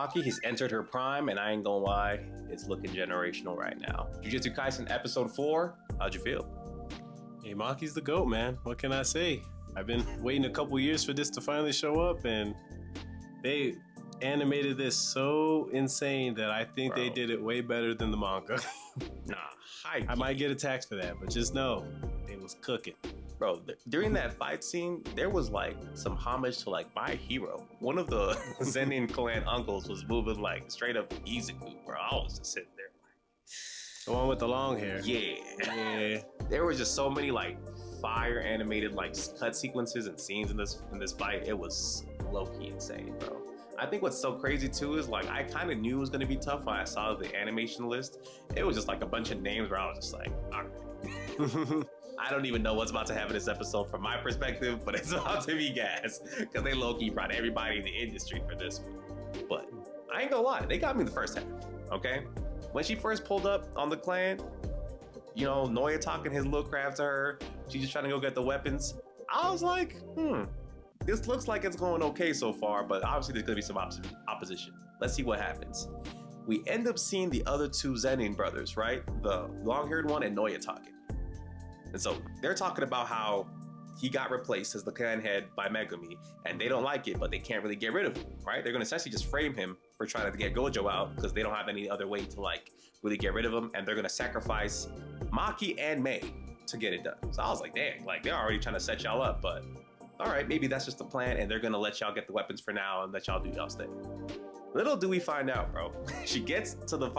Maki, he's entered her prime, and I ain't gonna lie, it's looking generational right now. Jujutsu Kaisen episode 4, how'd you feel? Hey, Maki's the GOAT, man. What can I say? I've been waiting a couple years for this to finally show up, and they animated this so insane that I think they did it way better than the manga. I might get attacked for that, but just know, it was cooking. Bro, during that fight scene, there was like some homage to like My Hero. One of the Zenin clan uncles was moving like straight up Izuku, bro. I was just sitting there like... The one with the long hair. Yeah. There was just so many like fire animated like cut sequences and scenes in this fight. It was low-key insane, bro. I think what's so crazy too is like I kind of knew it was gonna be tough when I saw the animation list. It was just like a bunch of names where I was just like, all right. I don't even know what's about to happen in this episode from my perspective, but it's about to be gas because they low-key brought everybody in the industry for this one. But I ain't gonna lie, they got me the first half, okay? When she first pulled up on the clan, you know, Noya talking his little crap to her, she's just trying to go get the weapons. I was like, this looks like it's going okay so far, but obviously there's gonna be some opposition. Let's see what happens. We end up seeing the other two Zenin brothers, right? The long-haired one and Noya talking. And so they're talking about how he got replaced as the clan head by Megumi, and they don't like it, but they can't really get rid of him, right? They're gonna essentially just frame him for trying to get Gojo out because they don't have any other way to like really get rid of him, and they're gonna sacrifice Maki and Mei to get it done. So I was like, damn, like they're already trying to set y'all up, but all right, maybe that's just the plan, and they're gonna let y'all get the weapons for now and let y'all do y'all's thing. Little do we find out, bro. She gets to the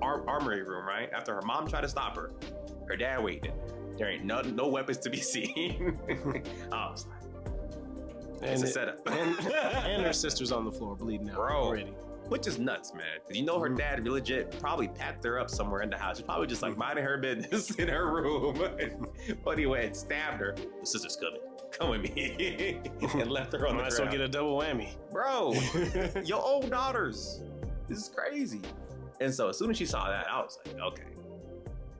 armory room, right? After her mom tried to stop her, her dad waited. There ain't no weapons to be seen. I was like, it's a setup. and her sister's on the floor bleeding out already. Which is nuts, man. Because you know her dad legit probably packed her up somewhere in the house. She's probably just like minding her business in her room. But he went and stabbed her. The sister's coming. Come with me. And left her on the ground. Might as well get a double whammy. Bro, your own daughters. This is crazy. And so as soon as she saw that, I was like, okay,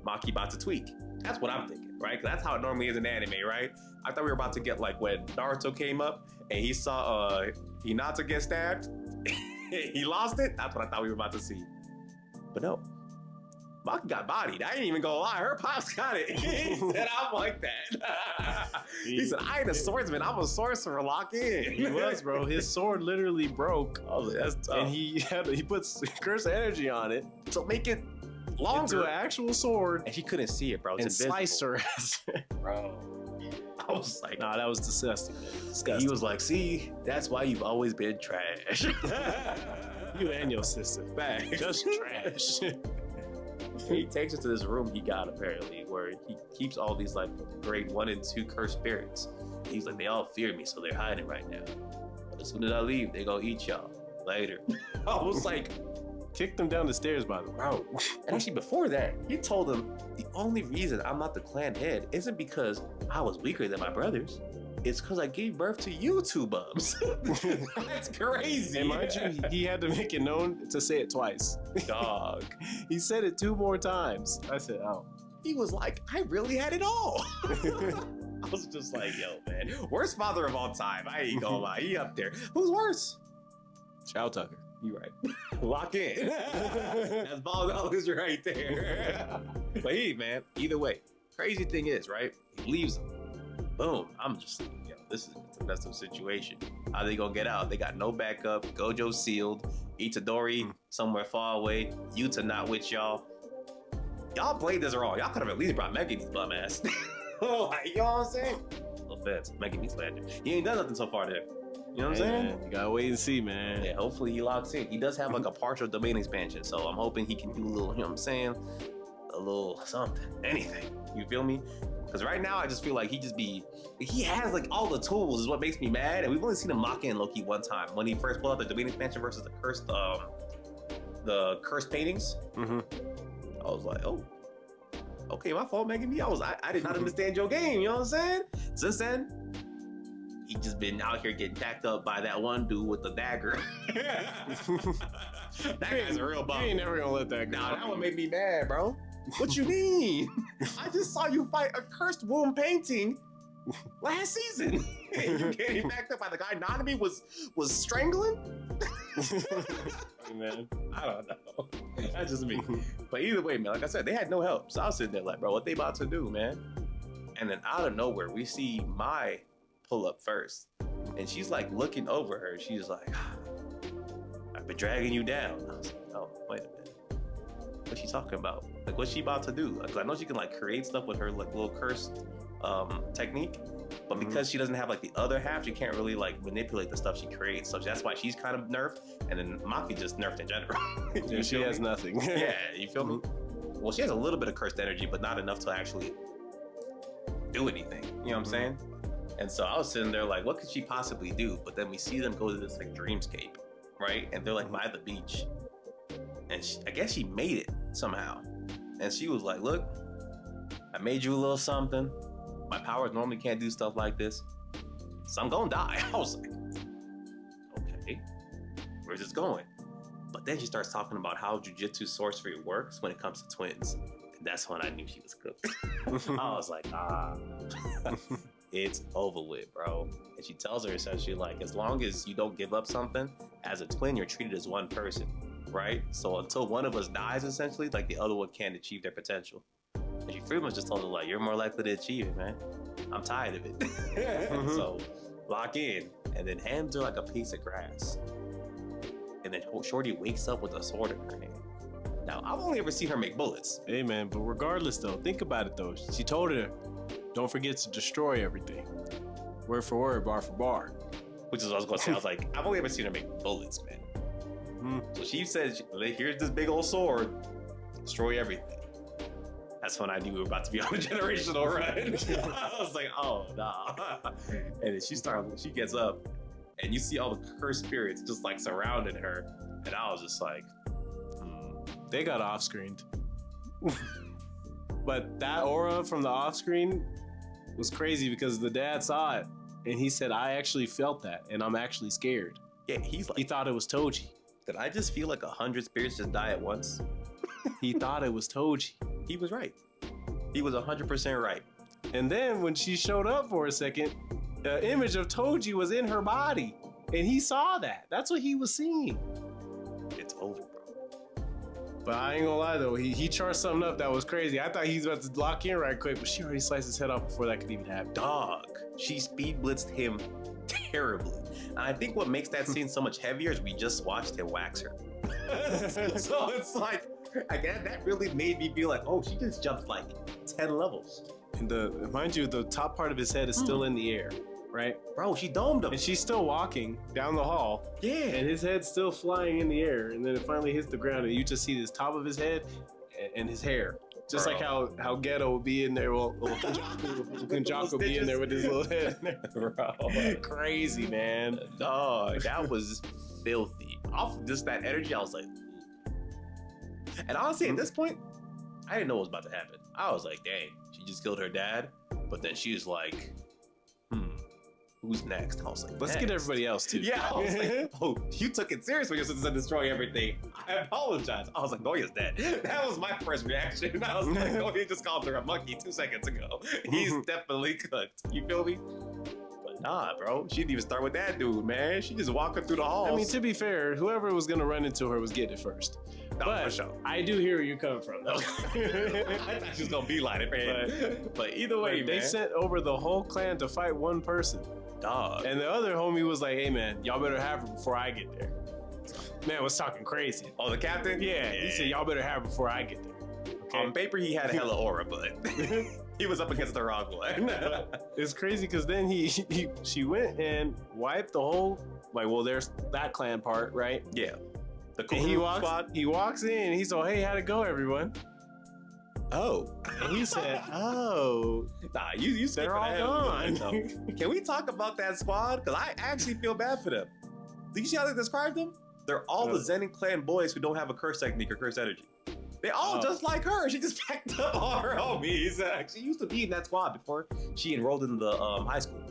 Maki about to tweak. That's what I'm thinking, right? Because that's how it normally is in anime, right? I thought we were about to get like when Naruto came up and he saw Hinata get stabbed. He lost it. That's what I thought we were about to see. But no. Maki got bodied. I ain't even gonna lie. Her pops got it. He said, I'm like that. He said, I ain't a swordsman. I'm a sorcerer. Lock in. He was, bro. His sword literally broke. I was like, that's tough. And he puts curse energy on it to make it longer. Into an actual sword. And she couldn't see it, bro. It's and invisible. Sliced her ass. Bro. I was like, nah, that was disgusting, man. Disgusting. He was like, see, that's why you've always been trash. You and your sister. Bang. Just trash. He takes her to this room he got apparently, where he keeps all these like grade 1 and 2 cursed spirits. He's like, they all fear me, so they're hiding right now. But as soon as I leave, they go eat y'all later. I was like, kicked them down the stairs, by the way. Bro. And actually before that, he told them the only reason I'm not the clan head isn't because I was weaker than my brothers. It's because I gave birth to you two bums. That's crazy. And mind you, he had to make it known to say it twice. Dog. He said it 2 more times. I said, oh. He was like, I really had it all. I was just like, yo, man. Worst father of all time. I ain't gonna lie. He up there. Who's worse? Chow Tucker. You right. Lock in. That's $5 right there. But he, man, either way. Crazy thing is, right? He leaves him. Boom. I'm just like, yo, this is a messed up situation. How they gonna get out? They got no backup. Gojo sealed. Itadori somewhere far away. Yuta not with y'all. Y'all played this wrong. Y'all could have at least brought Megumi's bum ass. Like, you know what I'm saying? No offense. Megumi's slander. He ain't done nothing so far there. You know what I'm saying? You gotta wait and see, man. Yeah, hopefully he locks in. He does have like a partial domain expansion, so I'm hoping he can do a little, you know what I'm saying? A little something, anything. You feel me? Because right now I just feel like he has like all the tools is what makes me mad. And we've only seen him lock in Loki one time when he first pulled out the domain expansion versus the cursed paintings. I was like, oh, okay, my fault, Megumi. I did not understand your game. You know what I'm saying? Since then, he just been out here getting backed up by that one dude with the dagger. That guy's a real bum. You ain't never gonna let that go. Nah, that one made me mad, bro. What you mean? I just saw you fight a cursed womb painting last season. You getting backed up by the guy Nanami was strangling? Man, I don't know. That's just me. But either way, man, like I said, they had no help. So I was sitting there like, bro, what they about to do, man? And then out of nowhere, we see Mai pull up first. And she's like looking over her. She's like, I've been dragging you down. I was like, oh, wait a minute. What's she talking about? Like, what's she about to do? Because I know she can like create stuff with her like little curse technique. But because she doesn't have like the other half, she can't really like manipulate the stuff she creates. So that's why she's kind of nerfed. And then Maki just nerfed in general. Yeah, she has nothing. Yeah, you feel me? Well, she has a little bit of cursed energy, but not enough to actually do anything. You know what I'm saying? And so I was sitting there like, what could she possibly do? But then we see them go to this like dreamscape, right? And they're like by the beach. And I guess she made it somehow. And she was like, look, I made you a little something. My powers normally can't do stuff like this. So I'm gonna die. I was like, okay, where's this going? But then she starts talking about how Jujutsu sorcery works when it comes to twins. And that's when I knew she was cooked. I was like, it's over with, bro. And she tells her essentially like, as long as you don't give up something, as a twin, you're treated as one person, right? So until one of us dies, essentially, like the other one can't achieve their potential. And she pretty much just told her like, you're more likely to achieve it, man. I'm tired of it. So lock in. And then hands her like a piece of grass. And then Shorty wakes up with a sword in her hand. Now, I've only ever seen her make bullets. Hey, man, but regardless, though, think about it, though. She told her, don't forget to destroy everything. Word for word, bar for bar. Which is what I was going to say. I was like, I've only ever seen her make bullets, man. So she said, here's this big old sword. Destroy everything. That's when I knew we were about to be on a generational run. I was like, oh, nah. And then she gets up, and you see all the cursed spirits just like surrounding her. And I was just like, They got off-screened. But that aura from the off-screen was crazy because the dad saw it, and he said, I actually felt that, and I'm actually scared. Yeah, he's like, he thought it was Toji. Did I just feel like 100 spirits just die at once? He thought it was Toji. He was right. He was 100% right. And then when she showed up for a second, the image of Toji was in her body. And he saw that. That's what he was seeing. It's over, bro. But I ain't gonna lie though, he charged something up that was crazy. I thought he was about to lock in right quick, but she already sliced his head off before that could even happen. Dog. She speed blitzed him terribly. And I think what makes that scene so much heavier is we just watched him wax her. So it's like, again, that really made me feel like, oh, she just jumped like 10 levels. And mind you, the top part of his head is still in the air, right? Bro, she domed him. And she's still walking down the hall. Yeah. And his head's still flying in the air. And then it finally hits the ground and you just see this top of his head and his hair. Just like how Ghetto would be in there. Well, Kunjaku would be in there with his little head in there. Bro. Crazy, man. Dog, that was filthy. Off just that energy, I was like... And honestly, at this point, I didn't know what was about to happen. I was like, dang, she just killed her dad. But then she was like, who's next? I was like, let's get everybody else too. Yeah, I was like, oh, you took it serious when you said destroy everything. I apologize. I was like, Goya's dead. That was my first reaction. I was like, Goya just called her a monkey 2 seconds ago. He's definitely cooked. You feel me? But nah, bro. She didn't even start with that dude, man. She just walking through the halls. I mean, to be fair, whoever was going to run into her was getting it first. No, but for sure. I do hear where you're coming from, though. I thought she was going to be like it, man. But either way, man. They sent over the whole clan to fight one person. Dog. And the other homie was like, hey, man, y'all better have her before I get there. Man was talking crazy. Oh, the captain? Yeah. He said, y'all better have her before I get there. Okay. On paper, he had a hella aura, but he was up against the wrong one. It's crazy because then she went and wiped the whole, like, well, there's that clan part, right? Yeah. The cool squad. He walks in and he's like, hey, how'd it go, everyone? Oh. And he said, oh. Nah, you said they're all gone. Can we talk about that squad? Because I actually feel bad for them. Did you see how they described them? They're all the Zenin clan boys who don't have a curse technique or curse energy. They all just like her. She just packed up all her homies. She used to be in that squad before she enrolled in the high school.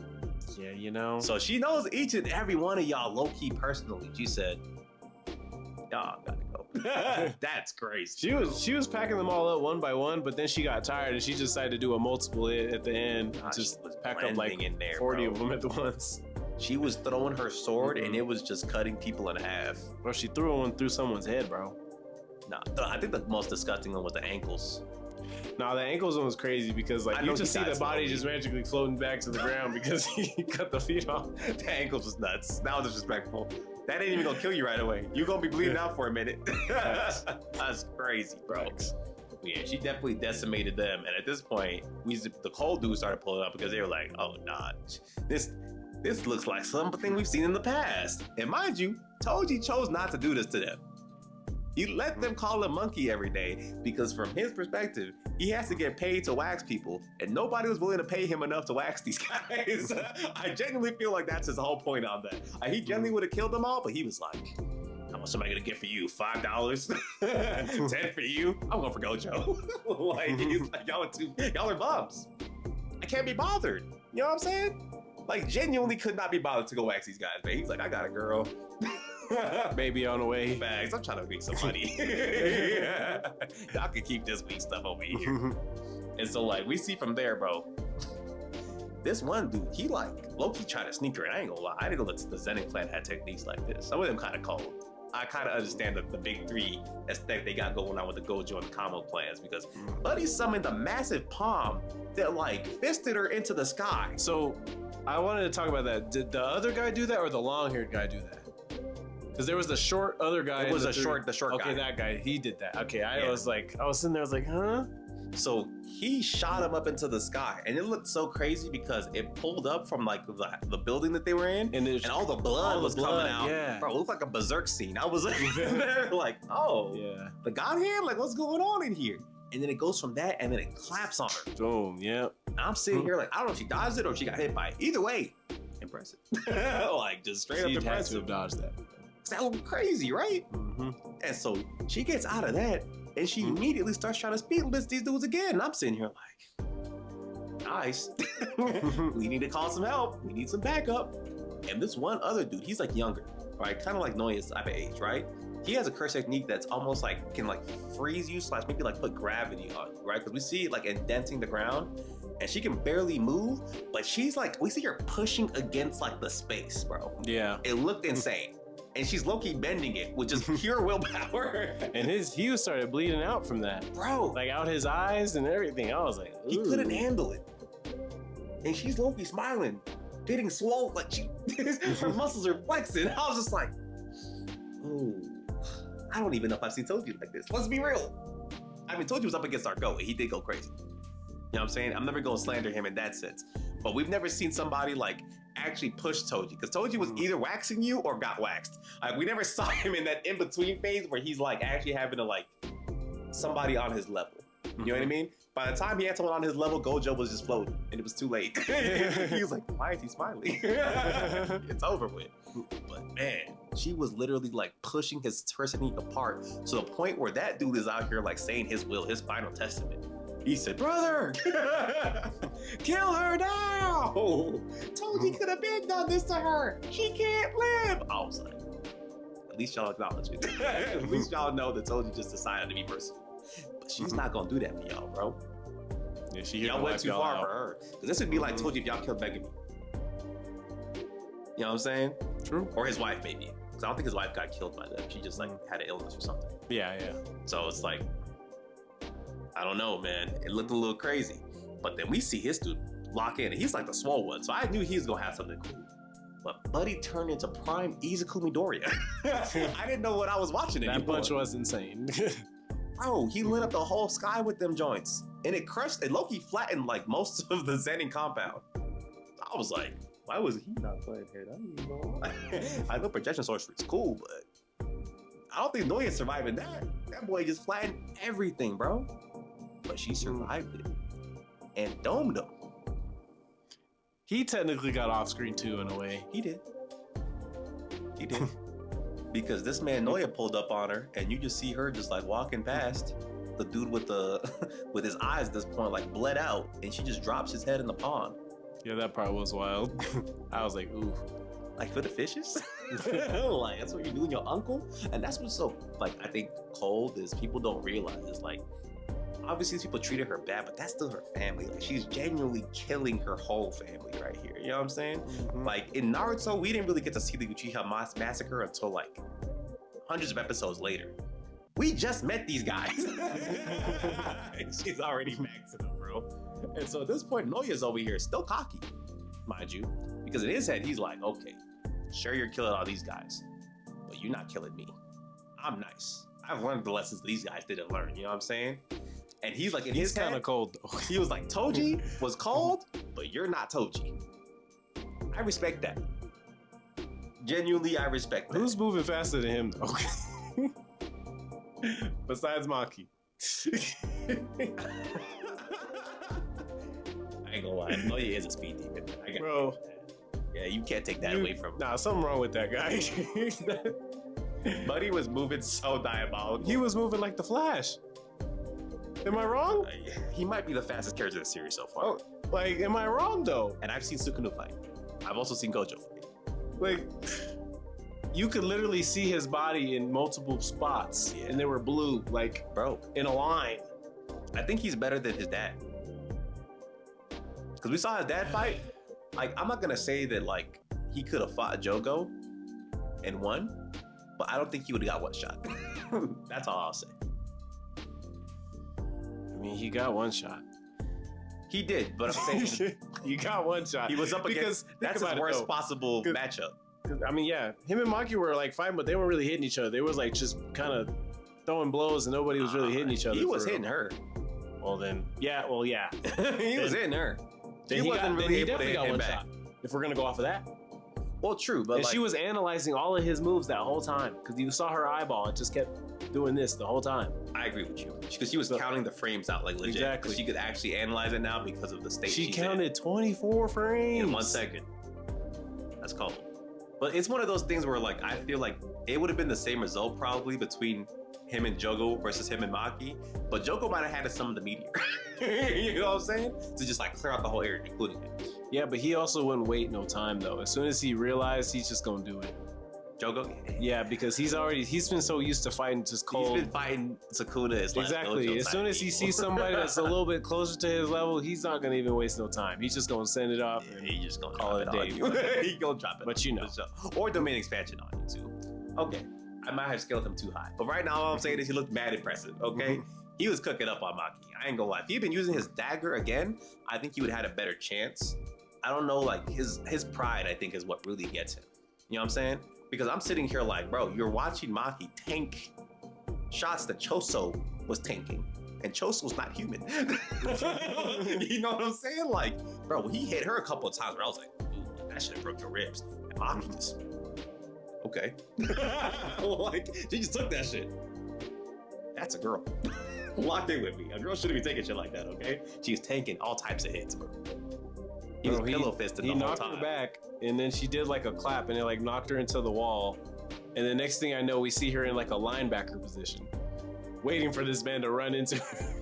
Yeah, you know. So she knows each and every one of y'all low-key personally. She said, y'all gotta go. That's crazy. She was packing them all up one by one, but then she got tired and she decided to do a multiple at the end. Just pack up like in there, 40 of them at the once. She was throwing her sword and it was just cutting people in half. Bro, she threw one through someone's head, bro. Nah, I think the most disgusting one was the ankles. Nah, the ankles one was crazy because like you just see the body just magically floating back to the ground because he cut the feet off. The ankles was nuts. That was disrespectful. That ain't even gonna kill you right away. You gonna be bleeding out for a minute. That's crazy, bro. Yeah, she definitely decimated them. And at this point, the cold dudes started pulling up because they were like, oh nah, this looks like something we've seen in the past. And mind you, Toji chose not to do this to them. He let them call him Monkey every day because from his perspective, he has to get paid to wax people and nobody was willing to pay him enough to wax these guys. I genuinely feel like that's his whole point on that. He genuinely would have killed them all, but he was like, how much am I gonna get for you? $5? 10 for you? I'm going for Gojo. He's like, y'all are bums. I can't be bothered. You know what I'm saying? Like, genuinely could not be bothered to go wax these guys, man. He's like, I got a girl. Baby on the way. Bags. I'm trying to make some money. Y'all can keep this weak stuff over here. And so, like, we see from there, bro. This one dude, he like low-key trying to sneak her. I ain't gonna lie. I didn't know that the Zenin clan had techniques like this. Some of them kind of cold. I kind of understand the big three aesthetic they got going on with the Gojo and the Kamo clans because Buddy summoned a massive palm that like fisted her into the sky. So I wanted to talk about that. Did the other guy do that or the long-haired guy do that? Because there was the short other guy. It was the short guy. Okay, that guy. He did that. Okay, I was sitting there. I was like, huh? So he shot him up into the sky, and it looked so crazy because it pulled up from like the building that they were in, and all the blood was coming out. Yeah, bro, it looked like a berserk scene. I was there like, oh, yeah, the god hand, like what's going on in here? And then it goes from that, and then it claps on her. Boom, yeah. And I'm sitting here like, I don't know if she dodged it or if she got hit by it. Either way, impressive. Like just straight up impressive. She had to have dodged that. That looked crazy, right? And so she gets out of that. And she immediately starts trying to speed list these dudes again. And I'm sitting here like, nice. We need to call some help. We need some backup. And this one other dude, he's like younger, right? Kind of like Noya's type of age, right? He has a curse technique that's almost like can like freeze you / maybe like put gravity on you, right? Because we see it like indenting the ground and she can barely move, but she's like, we see her pushing against like the space, bro. Yeah. It looked insane. And she's low-key bending it, which is pure willpower. And he started bleeding out from that. Bro. Like out his eyes and everything. I was like, ooh. He couldn't handle it. And she's low-key smiling, getting swole, like her muscles are flexing. I was just like, ooh, I don't even know if I've seen Toji like this. Let's be real. I mean, Toji was up against our goat, and he did go crazy. You know what I'm saying? I'm never gonna slander him in that sense. But we've never seen somebody like actually push Toji, because Toji was either waxing you or got waxed. Like we never saw him in that in-between phase where he's like actually having to like somebody on his level. You know what I mean? By the time he had someone on his level, Gojo was just floating, and it was too late. He was like, why is he smiling? It's over with. But man, she was literally like pushing his technique apart to the point where that dude is out here like saying his will, his final testament. He said, brother, kill her now. Toji could have been done this to her. She can't live. I was like, at least y'all acknowledge it. At least y'all know that Toji just decided to be merciful. But she's not going to do that for y'all, bro. Yeah, y'all went too far for her. Because this would be like Toji if y'all killed Megami. You know what I'm saying? True. Or his wife, maybe. Because I don't think his wife got killed by them. She just like had an illness or something. Yeah, yeah. So it's like, I don't know, man. It looked a little crazy. But then we see his dude lock in, and he's like the swole one. So I knew he was going to have something cool. But Buddy turned into prime Izuku Midoriya. I didn't know what I was watching anymore. That punch was insane. Bro, he lit up the whole sky with them joints. And it crushed, and low-key flattened like most of the Zenin compound. I was like, why was he not playing here? I don't even know why. I know projection sorcery is cool, but I don't think Noya's surviving that. That boy just flattened everything, bro. But she survived it and domed him. He technically got off screen too, in a way. He did. Because this man Noya pulled up on her, and you just see her just like walking past the dude with the with his eyes at this point like bled out, and she just drops his head in the pond. Yeah, that part was wild. I was like, ooh. Like for the fishes? Like that's what you're doing, your uncle? And that's what's so like I think cold is people don't realize. It's like obviously these people treated her bad, but that's still her family. Like, she's genuinely killing her whole family right here. You know what I'm saying? Mm-hmm. Like, in Naruto, we didn't really get to see the Uchiha massacre until like hundreds of episodes later. We just met these guys. And she's already back to them, bro. And so at this point, Noya's over here still cocky, mind you, because in his head, he's like, okay, sure, you're killing all these guys, but you're not killing me. I'm nice. I've learned the lessons these guys didn't learn. You know what I'm saying? And he's like, in his kind of head, cold though. he was like, Toji was cold, but you're not Toji. I respect that. Genuinely, I respect that. Who's moving faster than him though? Besides Maki. I ain't gonna lie. Noya is a speed demon. Bro. Yeah, you can't take that away from him. Nah, something wrong with that guy. Buddy was moving so diabolical. He was moving like the Flash. Am I wrong? He might be the fastest character in the series so far. Oh, like, am I wrong though? And I've seen Sukunu fight. I've also seen Gojo fight. Like, you could literally see his body in multiple spots, and they were blue, like, bro, in a line. I think he's better than his dad. Because we saw his dad fight. Like, I'm not gonna say that like he could have fought Jogo and won, but I don't think he would have got one shot. That's all I'll say. I mean, he got one shot. He did, but I'm saying you got one shot. He was up against that's his worst possible matchup. I mean, yeah, him and Maki were like fighting, but they weren't really hitting each other. They was like just kind of throwing blows, and nobody was really hitting each other. He was hitting her. Well then, yeah. He was hitting her. He wasn't really able to hit him back. If we're gonna go off of that. Well, true, but and like, she was analyzing all of his moves that whole time because you saw her eyeball and just kept doing this the whole time. I agree with you because she was counting the frames out like legit. Exactly. She could actually analyze it now because of the state. She counted 24 frames in 1 second. That's cold. But it's one of those things where like I feel like it would have been the same result probably between him and Jogo versus him and Maki, but Jogo might have had to summon the meteor. You know what I'm saying? To just like clear out the whole area, including him. Yeah, but he also wouldn't wait no time though. As soon as he realized, he's just gonna do it. Jogo? Yeah, because he's been so used to fighting just cold. He's been fighting Sukuna. Exactly. As soon as he sees somebody that's a little bit closer to his level, he's not gonna even waste no time. He's just gonna send it off. And he's just gonna call it a day. He's gonna drop it. But you know, or domain expansion on you too. Okay, I might have scaled him too high, but right now all I'm saying is he looked mad impressive. Okay, he was cooking up on Maki. I ain't gonna lie. If he'd been using his dagger again, I think he would have had a better chance. I don't know, like his pride, I think, is what really gets him. You know what I'm saying? Because I'm sitting here like, bro, you're watching Maki tank shots that Choso was tanking, and Choso's not human. You know what I'm saying? Like, bro, he hit her a couple of times where I was like, ooh, that should have broke your ribs. And Maki just, okay. Like, she just took that shit. That's a girl. Locked in with me. A girl shouldn't be taking shit like that, okay? She's tanking all types of hits, bro. He was pillow fisting the whole time. He knocked her back, and then she did like a clap, and it like knocked her into the wall. And the next thing I know, we see her in like a linebacker position, waiting for this man to run into her.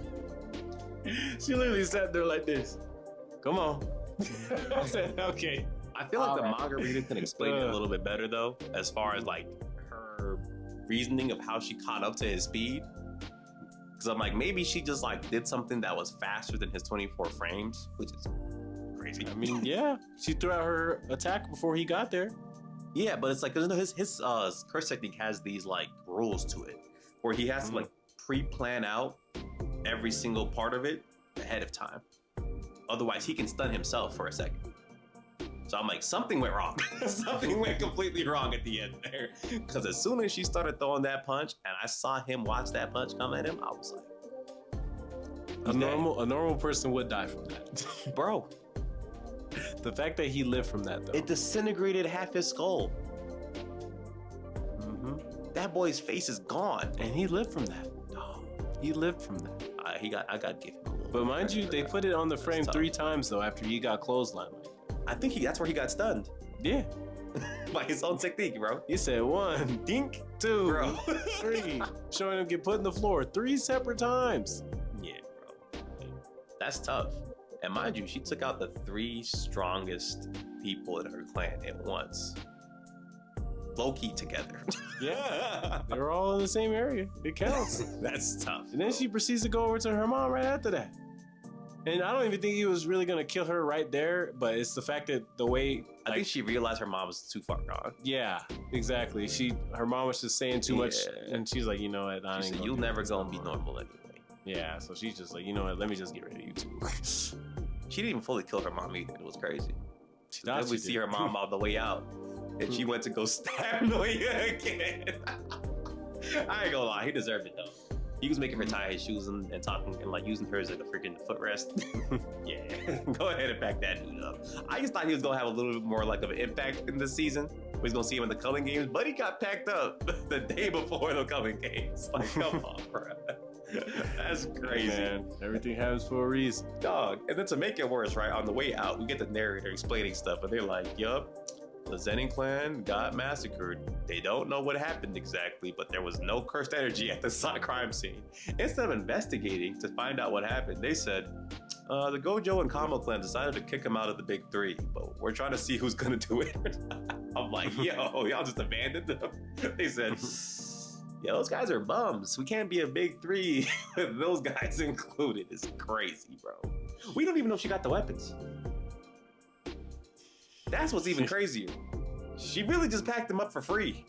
She literally sat there like this. Come on. I said, okay. I feel like the manga reader can explain it a little bit better though, as far as like her reasoning of how she caught up to his speed. Because I'm like, maybe she just like did something that was faster than his 24 frames, which is crazy. I mean, yeah, she threw out her attack before he got there. Yeah, but it's like, you know, his curse technique has these like rules to it, where he has to like pre-plan out every single part of it ahead of time. Otherwise, he can stun himself for a second. So I'm like, something went wrong. Something went completely wrong at the end there. Because as soon as she started throwing that punch, and I saw him watch that punch come at him, I was like, a normal person would die from that, bro. The fact that he lived from that, though. It disintegrated half his skull. That boy's face is gone. And he lived from that. Oh, he lived from that. I got to give him a little But mind you, they put it on the frame 3 times, though, after he got clotheslined. I think that's where he got stunned. Yeah. By his own technique, bro. He said 1, dink, 2, bro. 3. Showing him get put in the floor 3 separate times. Yeah, bro. That's tough. And mind you, she took out the 3 strongest people in her clan at once. low-key together. Yeah, they were all in the same area. It counts. That's tough. And then she proceeds to go over to her mom right after that. And I don't even think he was really gonna kill her right there, but it's the fact that the way I think she realized her mom was too far gone. Yeah, exactly. Her mom was just saying too much, and she's like, you know what, she said, you'll never gonna be normal anyway. Yeah, so she's just like, you know what, let me just get rid of you two. She didn't even fully kill her mom either. It was crazy. Then we see her mom on the way out, and she went to go stab Noya again. I ain't gonna lie, he deserved it though. He was making her tie his shoes and talking and like using her as like a freaking footrest. Yeah, go ahead and pack that dude up. I just thought he was gonna have a little bit more like of an impact in this season. We're gonna see him in the Culling games, but he got packed up the day before the Culling games. Like, come on, bro. That's crazy. Man, everything happens for a reason. Dog. And then to make it worse, right, on the way out, we get the narrator explaining stuff, and they're like, yup, the Zenin clan got massacred. They don't know what happened exactly, but there was no cursed energy at the crime scene. Instead of investigating to find out what happened, they said, the Gojo and Kamo clan decided to kick him out of the big three, but we're trying to see who's gonna do it. I'm like, yo, y'all just abandoned them? They said, yeah, those guys are bums. We can't be a big three with those guys included. It's crazy, bro. We don't even know if she got the weapons. That's what's even crazier. She really just packed them up for free.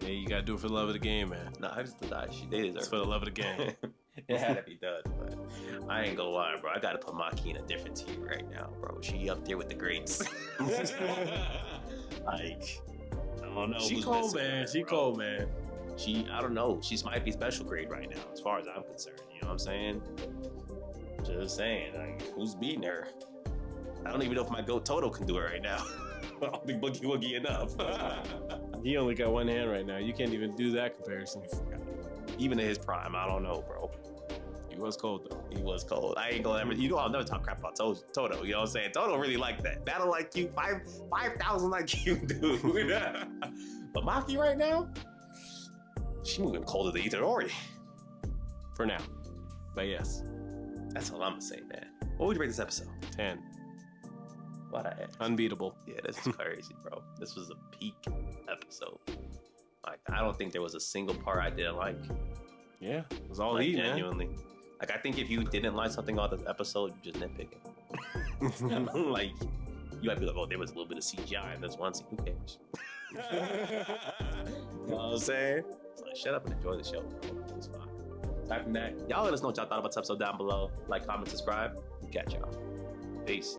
Yeah, you gotta do it for the love of the game, man. Nah, I just thought they deserve it's for the love of the game. It had to be done, but I ain't gonna lie, bro. I gotta put Maki in a different tier right now, bro. She up there with the greats. Like, I don't know. She cold, man. She cold, man. I don't know. She might be special grade right now, as far as I'm concerned. You know what I'm saying? Just saying, like, who's beating her? I don't even know if my goat Toto can do it right now. I don't think Boogie Woogie enough. He only got one hand right now. You can't even do that comparison. Even in his prime, I don't know, bro. He was cold, though. He was cold. I ain't gonna ever, I'll never talk crap about Toto. You know what I'm saying? Toto really like that. Battle IQ, 5,000 IQ, dude. But Maki right now, she moving colder than Itadori. For now. But yes. That's all I'm gonna say, man. What would you rate this episode? 10. What I asked. Unbeatable. Yeah, this is crazy, bro. This was a peak episode. Like, I don't think there was a single part I didn't like. Yeah, it was all like, heat, genuinely. Man. Like, I think if you didn't like something on this episode, you just nitpicking. Like, you might be like, oh, there was a little bit of CGI in this one scene. Who cares? You know what I'm saying? So, like, shut up and enjoy the show. It's fine. Aside from that, y'all let us know what y'all thought about this episode down below. Like, comment, subscribe. Catch y'all. Peace.